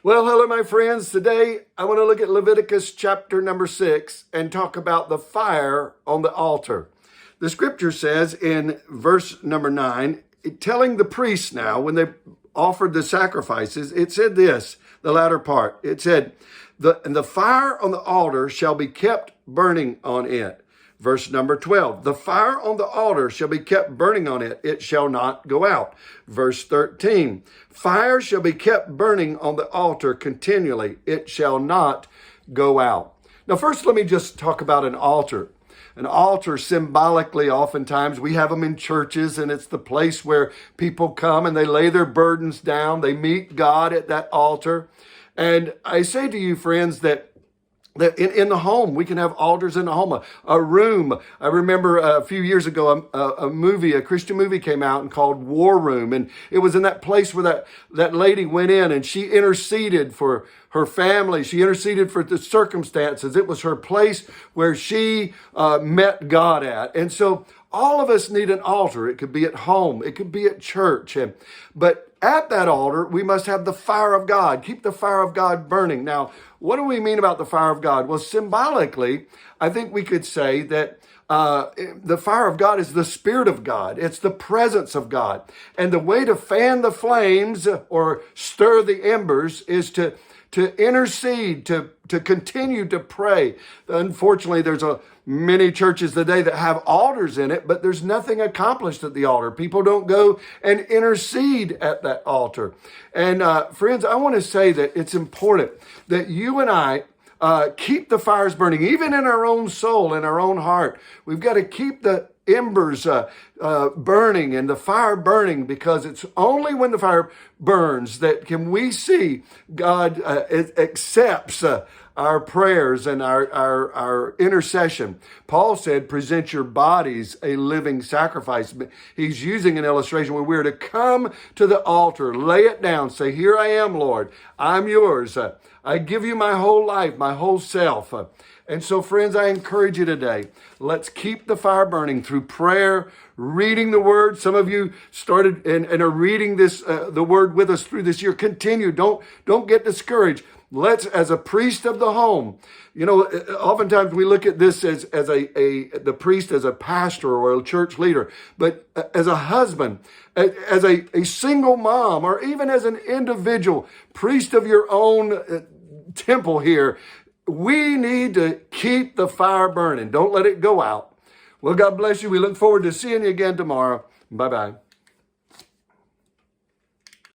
Well, hello, my friends. Today, I want to look at Leviticus chapter number 6 and talk about the fire on the altar. The scripture says in verse number 9, telling the priests now, when they offered the sacrifices, it said this, the latter part. It said, the fire on the altar shall be kept burning on it. Verse number 12, the fire on the altar shall be kept burning on it. It shall not go out. Verse 13, fire shall be kept burning on the altar continually. It shall not go out. Now, first, let me just talk about an altar. An altar, symbolically, oftentimes we have them in churches, and it's the place where people come and they lay their burdens down. They meet God at that altar. And I say to you, friends, that in the home, we can have altars in the home, a room. I remember a few years ago, a Christian movie came out and called War Room. And it was in that place where that lady went in and she interceded for her family. She interceded for the circumstances. It was her place where she met God at. And so all of us need an altar. It could be at home. It could be at church. But at that altar, we must have the fire of God. Keep the fire of God burning. Now, what do we mean about the fire of God? Well, symbolically, I think we could say that the fire of God is the Spirit of God. It's the presence of God. And the way to fan the flames or stir the embers is to intercede, to continue to pray. Unfortunately, there's many churches today that have altars in it, but there's nothing accomplished at the altar. People don't go and intercede at that altar. And friends, I want to say that it's important that you and I keep the fires burning, even in our own soul, in our own heart. We've got to keep the embers burning and the fire burning, because it's only when the fire burns that can we see God accepts our prayers and our intercession. Paul said, present your bodies a living sacrifice. He's using an illustration where we're to come to the altar, lay it down, say, here I am, Lord, I'm yours. I give you my whole life, my whole self. And so, friends, I encourage you today, let's keep the fire burning through prayer, reading the Word. Some of you started and are reading the Word with us through this year. Continue. Don't get discouraged. Let's, as a priest of the home, oftentimes we look at this as the priest as a pastor or a church leader, but as a husband, as a single mom, or even as an individual priest of your own temple here, we need to keep the fire burning. Don't let it go out. Well, God bless you. We look forward to seeing you again tomorrow. Bye-bye.